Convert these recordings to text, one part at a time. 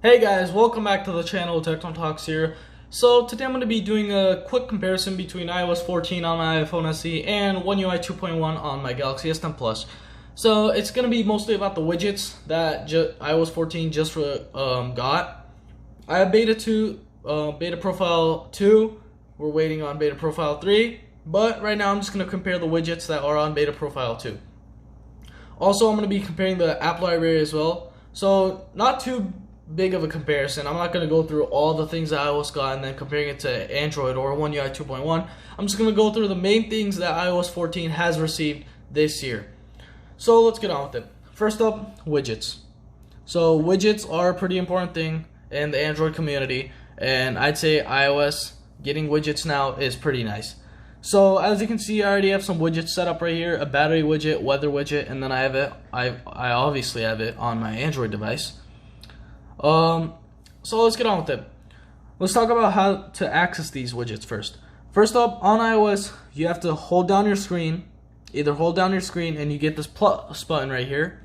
Hey guys, welcome back to the channel. Techno Talks here. So today I'm going to be doing a quick comparison between iOS 14 on my iPhone SE and One UI 2.1 on my Galaxy S10 Plus. So it's going to be mostly about the widgets that iOS 14 just got. I have beta 2, beta profile 2. We're waiting on beta profile 3. But right now I'm just going to compare the widgets that are on beta profile 2. Also, I'm going to be comparing the app library as well. So not too big of a comparison. I'm not going to go through all the things that iOS got and then comparing it to Android or One UI 2.1. I'm just going to go through the main things that iOS 14 has received this year. So let's get on with it. First up, widgets. So widgets are a pretty important thing in the Android community, and I'd say iOS getting widgets now is pretty nice. So as you can see, I already have some widgets set up right here, a battery widget, weather widget, and then I obviously have it on my Android device. So let's get on with it. Let's talk about how to access these widgets first. First up, on iOS, you have to hold down your screen. Either hold down your screen and you get this plus button right here,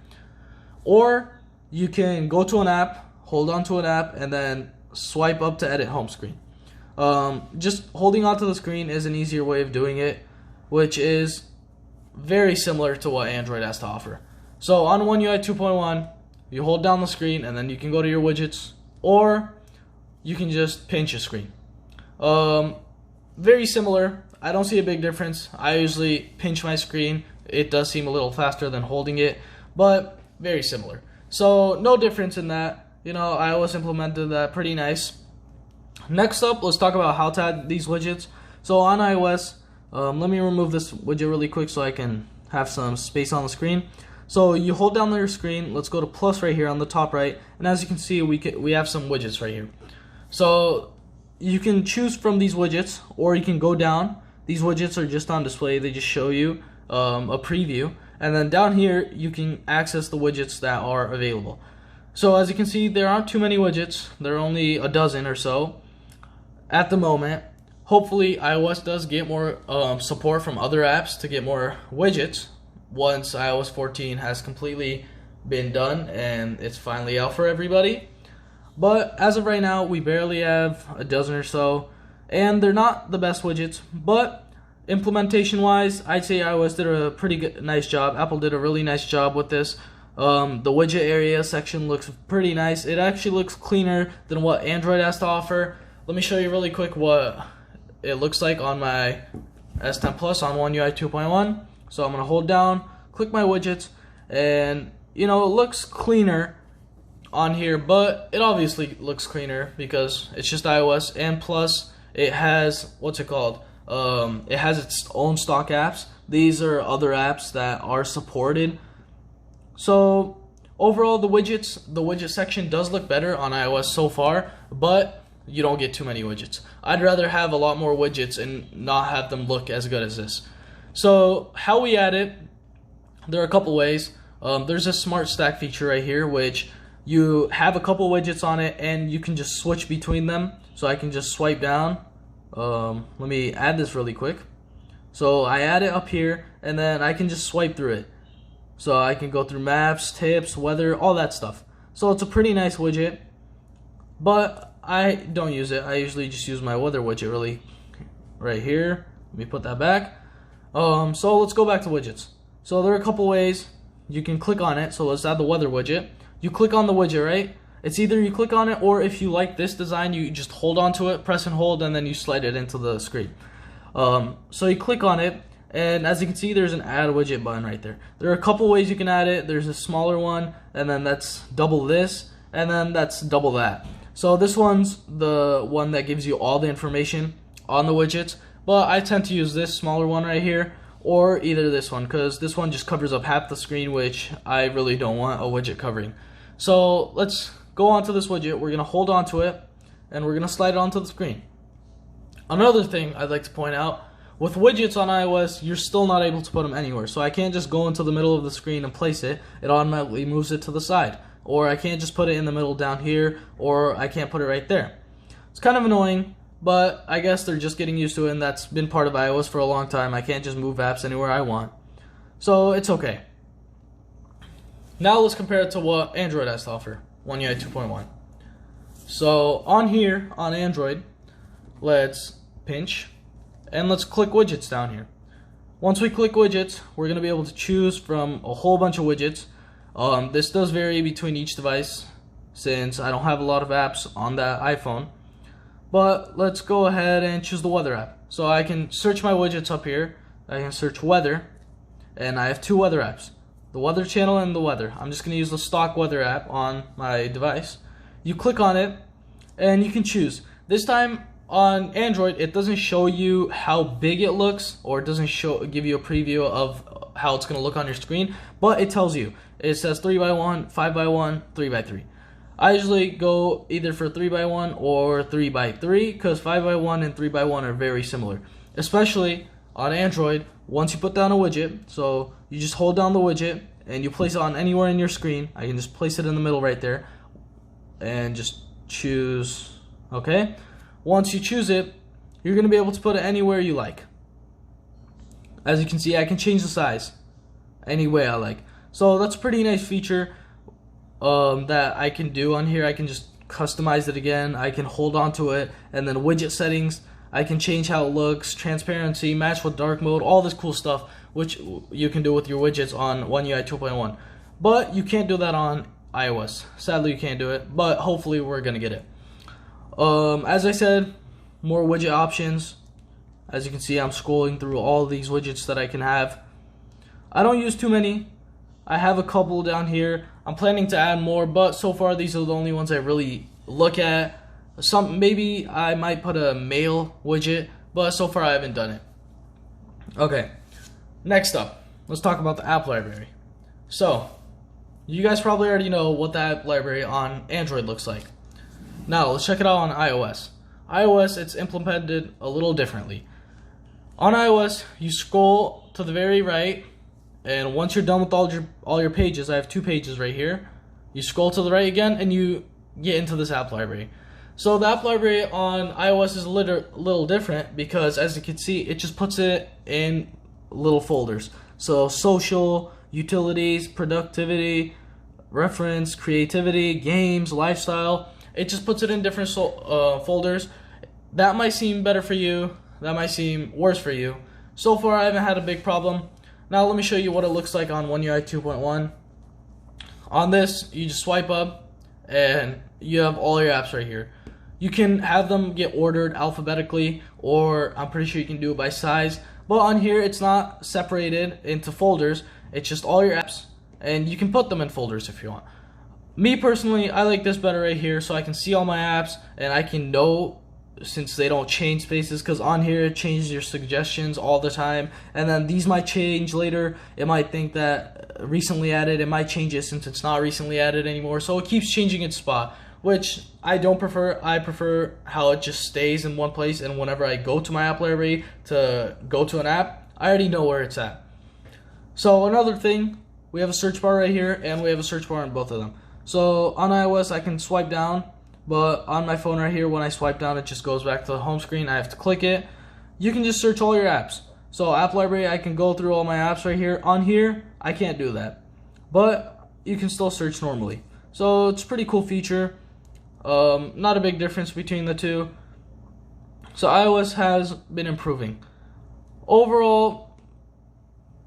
or you can go to an app, hold on to an app, and then swipe up to edit home screen. Just holding onto the screen is an easier way of doing it, which is very similar to what Android has to offer. So on One UI 2.1, you hold down the screen and then you can go to your widgets, or you can just pinch your screen. Very similar. I don't see a big difference. I usually pinch my screen. It does seem a little faster than holding it, but very similar. So no difference in that. You know, iOS implemented that pretty nice. Next up, let's talk about how to add these widgets. So on iOS, let me remove this widget really quick so I can have some space on the screen. So you hold down your screen, let's go to plus right here on the top right, and as you can see, we have some widgets right here. So you can choose from these widgets, or you can go down. These widgets are just on display, they just show you a preview, and then down here you can access the widgets that are available. So as you can see, there aren't too many widgets, there are only a dozen or so at the moment. Hopefully iOS does get more support from other apps to get more widgets once iOS 14 has completely been done and it's finally out for everybody. But as of right now, we barely have a dozen or so, and they're not the best widgets, but implementation wise, I'd say iOS did a pretty nice job. Apple did a really nice job with this. The widget area section looks pretty nice. It actually looks cleaner than what Android has to offer. Let me show you really quick what it looks like on my S10 Plus on One UI 2.1. So I'm going to hold down, click my widgets, and you know, it looks cleaner on here, but it obviously looks cleaner because it's just iOS, and plus it has, what's it called? It has its own stock apps. These are other apps that are supported. So overall, the widget section does look better on iOS so far, but you don't get too many widgets. I'd rather have a lot more widgets and not have them look as good as this. So how we add it, there are a couple ways. There's a smart stack feature right here, which you have a couple widgets on it and you can just switch between them. So I can just swipe down. Let me add this really quick. So I add it up here and then I can just swipe through it. So I can go through maps, tips, weather, all that stuff. So it's a pretty nice widget, but I don't use it. I usually just use my weather widget really right here. Let me put that back. So let's go back to widgets. So there are a couple ways you can click on it. So let's add the weather widget. You click on the widget, right? It's either you click on it, or if you like this design, you just hold on to it, press and hold, and then you slide it into the screen. So you click on it, and as you can see, there's an add widget button right there. There are a couple ways you can add it. There's a smaller one, and then that's double this, and then that's double that. So this one's the one that gives you all the information on the widgets, but I tend to use this smaller one right here, or either this one, because this one just covers up half the screen, which I really don't want a widget covering. So let's go onto this widget. We're going to hold on to it, and we're going to slide it onto the screen. Another thing I'd like to point out, with widgets on iOS, you're still not able to put them anywhere. So I can't just go into the middle of the screen and place it. It automatically moves it to the side. Or I can't just put it in the middle down here, or I can't put it right there. It's kind of annoying, but I guess they're just getting used to it, and that's been part of iOS for a long time. I can't just move apps anywhere I want. So it's okay. Now let's compare it to what Android has to offer, One UI 2.1. So on here on Android, let's pinch and let's click widgets down here. Once we click widgets, we're going to be able to choose from a whole bunch of widgets. This does vary between each device since I don't have a lot of apps on that iPhone. But let's go ahead and choose the weather app. So I can search my widgets up here. I can search weather, and I have two weather apps, the weather channel and the weather. I'm just going to use the stock weather app on my device. You click on it and you can choose. This time on Android, it doesn't show you how big it looks, or it doesn't give you a preview of how it's going to look on your screen, but it tells you. It says 3x1, 5x1, 3x3. I usually go either for 3x1 or 3x3 because 5x1 and 3x1 are very similar, especially on Android. Once you put down a widget, so you just hold down the widget and you place it on anywhere in your screen. I can just place it in the middle right there and just choose, okay? Once you choose it, you're going to be able to put it anywhere you like. As you can see, I can change the size any way I like. So that's a pretty nice feature that I can do on here. I can just customize it again. I can hold on to it, and then widget settings, I can change how it looks, transparency, match with dark mode, all this cool stuff which you can do with your widgets on One UI 2.1. But you can't do that on iOS. Sadly, you can't do it, but hopefully we're gonna get it. As I said, more widget options. As you can see, I'm scrolling through all these widgets that I can have. I don't use too many. I have a couple down here. I'm planning to add more, but so far these are the only ones I really look at. Maybe I might put a mail widget, but so far I haven't done it. Okay, next up, let's talk about the app library. So, you guys probably already know what the app library on Android looks like. Now, let's check it out on iOS. iOS, it's implemented a little differently. On iOS, you scroll to the very right, and once you're done with all your pages, I have 2 pages right here. You scroll to the right again, and you get into this app library. So the app library on iOS is a little different because, as you can see, it just puts it in little folders. So social, utilities, productivity, reference, creativity, games, lifestyle. It just puts it in different folders. That might seem better for you. That might seem worse for you. So far, I haven't had a big problem. Now let me show you what it looks like on One UI 2.1. On this, you just swipe up and you have all your apps right here. You can have them get ordered alphabetically, or I'm pretty sure you can do it by size. But on here, it's not separated into folders. It's just all your apps, and you can put them in folders if you want. Me personally, I like this better right here, so I can see all my apps, and I can know, since they don't change spaces, because on here it changes your suggestions all the time, and then these might change later. It might think that recently added, it might change it since it's not recently added anymore, so it keeps changing its spot, which I don't prefer. I prefer how it just stays in one place, and whenever I go to my app library to go to an app, I already know where it's at. So another thing, we have a search bar right here, and we have a search bar on both of them. So on iOS, I can swipe down, but on my phone right here, when I swipe down, it just goes back to the home screen. I have to click it. You can just search all your apps. So app library, I can go through all my apps right here. On here, I can't do that, but you can still search normally. So it's a pretty cool feature. Not a big difference between the two. So iOS has been improving. Overall,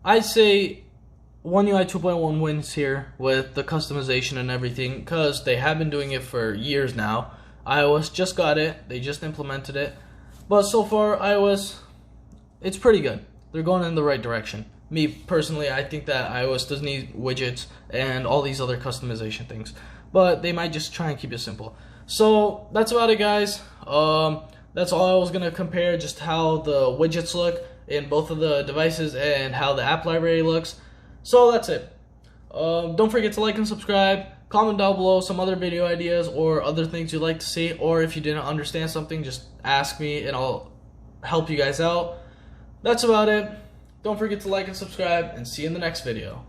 I'd say One UI 2.1 wins here with the customization and everything, because they have been doing it for years now. iOS just got it, they just implemented it, but so far iOS, it's pretty good. They're going in the right direction. Me personally, I think that iOS does need widgets and all these other customization things, but they might just try and keep it simple. So that's about it, guys. That's all I was going to compare, just how the widgets look in both of the devices and how the app library looks. So that's it. Don't forget to like and subscribe. Comment down below some other video ideas or other things you'd like to see, or if you didn't understand something, just ask me and I'll help you guys out. That's about it. Don't forget to like and subscribe, and see you in the next video.